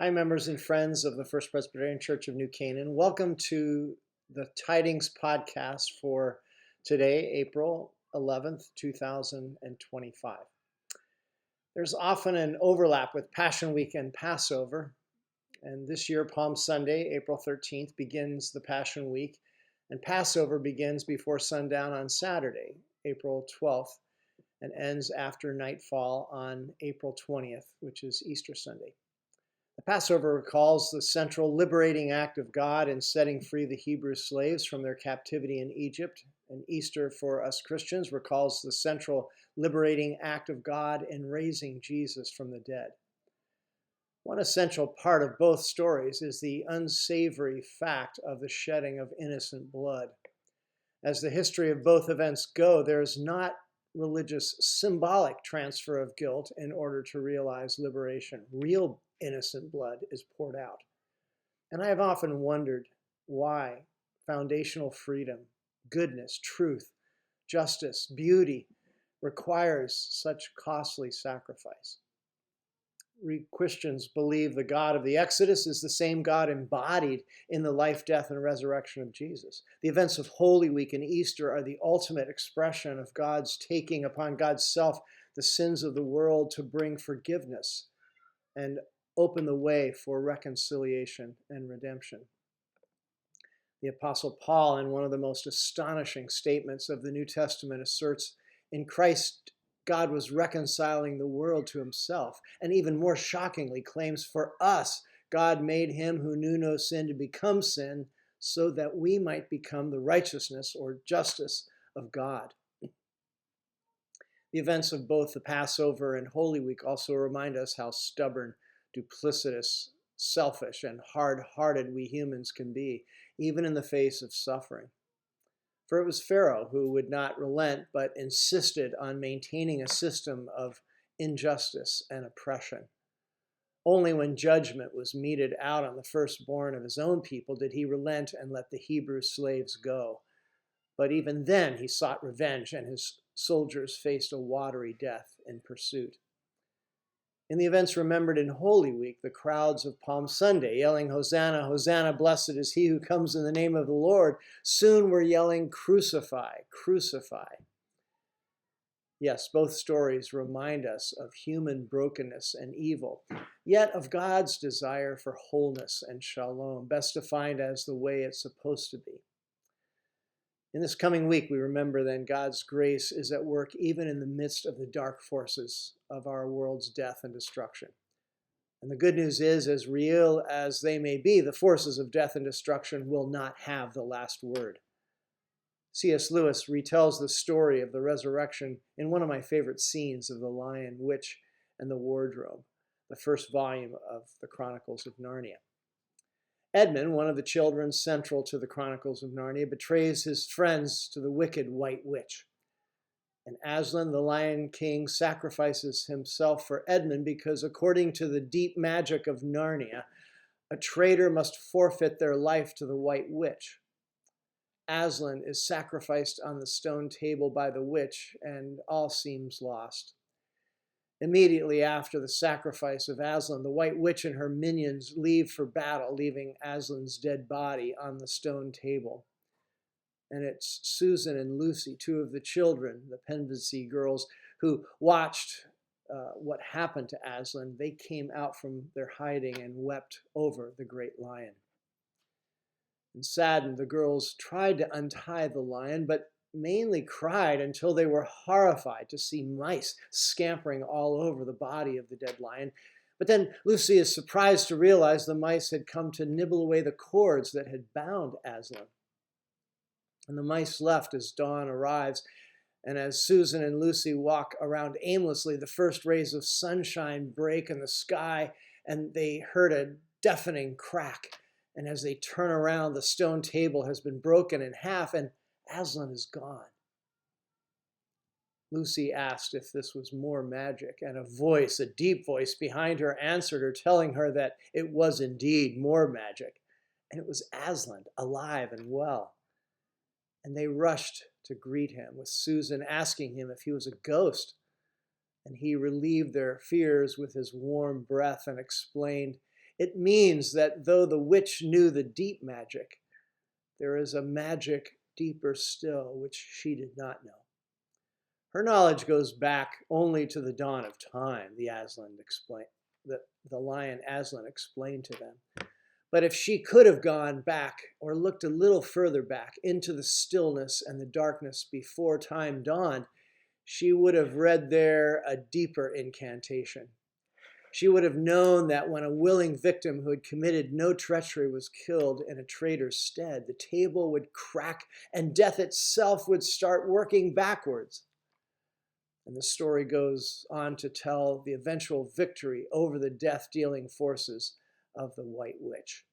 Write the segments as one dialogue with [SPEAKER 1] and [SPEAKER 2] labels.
[SPEAKER 1] Hi, members and friends of the First Presbyterian Church of New Canaan. Welcome to the Tidings podcast for today, April 11th, 2025. There's often an overlap with Passion Week and Passover, and this year, Palm Sunday, April 13th, begins the Passion Week, and Passover begins before sundown on Saturday, April 12th, and ends after nightfall on April 20th, which is Easter Sunday. The Passover recalls the central liberating act of God in setting free the Hebrew slaves from their captivity in Egypt, and Easter for us Christians recalls the central liberating act of God in raising Jesus from the dead. One essential part of both stories is the unsavory fact of the shedding of innocent blood. As the history of both events go, there is not religious symbolic transfer of guilt in order to realize liberation. Real innocent blood is poured out. And I have often wondered why foundational freedom, goodness, truth, justice, beauty requires such costly sacrifice. We Christians believe the God of the Exodus is the same God embodied in the life, death, and resurrection of Jesus. The events of Holy Week and Easter are the ultimate expression of God's taking upon God's self the sins of the world to bring forgiveness and open the way for reconciliation and redemption. The Apostle Paul, in one of the most astonishing statements of the New Testament, asserts, in Christ, God was reconciling the world to himself, and even more shockingly claims, for us, God made him who knew no sin to become sin, so that we might become the righteousness or justice of God. The events of both the Passover and Holy Week also remind us how stubborn, duplicitous, selfish, and hard-hearted we humans can be, even in the face of suffering. For it was Pharaoh who would not relent, but insisted on maintaining a system of injustice and oppression. Only when judgment was meted out on the firstborn of his own people did he relent and let the Hebrew slaves go. But even then he sought revenge, and his soldiers faced a watery death in pursuit. In the events remembered in Holy Week, the crowds of Palm Sunday, yelling, Hosanna, Hosanna, blessed is he who comes in the name of the Lord, soon were yelling, Crucify, crucify. Yes, both stories remind us of human brokenness and evil, yet of God's desire for wholeness and shalom, best defined as the way it's supposed to be. In this coming week, we remember then God's grace is at work even in the midst of the dark forces of our world's death and destruction. And the good news is, as real as they may be, the forces of death and destruction will not have the last word. C.S. Lewis retells the story of the resurrection in one of my favorite scenes of The Lion, Witch, and the Wardrobe, the first volume of the Chronicles of Narnia. Edmund, one of the children central to the Chronicles of Narnia, betrays his friends to the wicked White Witch. And Aslan, the Lion King, sacrifices himself for Edmund because, according to the deep magic of Narnia, a traitor must forfeit their life to the White Witch. Aslan is sacrificed on the stone table by the witch, and all seems lost. Immediately after the sacrifice of Aslan, the White Witch and her minions leave for battle, leaving Aslan's dead body on the stone table. And it's Susan and Lucy, two of the children, the Penvensey girls, who watched what happened to Aslan. They came out from their hiding and wept over the great lion. And saddened, the girls tried to untie the lion, but mainly cried until they were horrified to see mice scampering all over the body of the dead lion. But then Lucy is surprised to realize the mice had come to nibble away the cords that had bound Aslan. And the mice left as dawn arrives, and as Susan and Lucy walk around aimlessly, the first rays of sunshine break in the sky, and they heard a deafening crack. And as they turn around, the stone table has been broken in half, and Aslan is gone. Lucy asked if this was more magic, and a voice, a deep voice behind her, answered her, telling her that it was indeed more magic. And it was Aslan, alive and well. And they rushed to greet him, with Susan asking him if he was a ghost. And he relieved their fears with his warm breath and explained, It means that though the witch knew the deep magic, there is a magic deeper still which she did not know. Her knowledge goes back only to the dawn of time, the lion Aslan explained to them. But if she could have gone back or looked a little further back into the stillness and the darkness before time dawned, she would have read there a deeper incantation. She would have known that when a willing victim who had committed no treachery was killed in a traitor's stead, the table would crack and death itself would start working backwards. And the story goes on to tell the eventual victory over the death-dealing forces of the White Witch.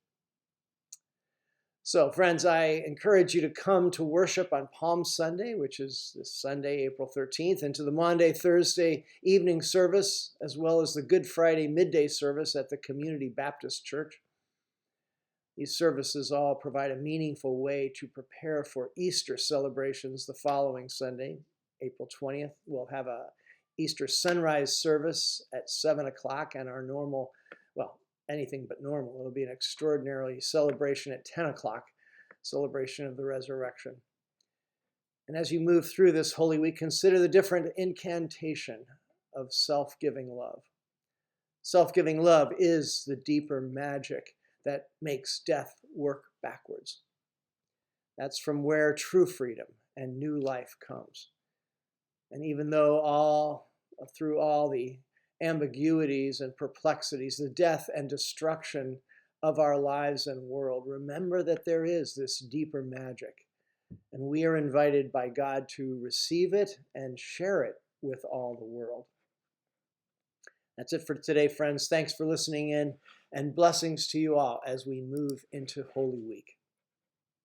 [SPEAKER 1] So, friends, I encourage you to come to worship on Palm Sunday, which is this Sunday, April 13th, and to the Maundy Thursday evening service, as well as the Good Friday midday service at the Community Baptist Church. These services all provide a meaningful way to prepare for Easter celebrations the following Sunday, April 20th. We'll have a Easter sunrise service at 7 o'clock and our normal, anything but normal. It'll be an extraordinary celebration at 10 o'clock, celebration of the resurrection. And as you move through this Holy Week, consider the different incantation of self-giving love. Self-giving love is the deeper magic that makes death work backwards. That's from where true freedom and new life comes. And even though through all the ambiguities and perplexities, the death and destruction of our lives and world, remember that there is this deeper magic. And we are invited by God to receive it and share it with all the world. That's it for today, friends. Thanks for listening in, and blessings to you all as we move into Holy Week.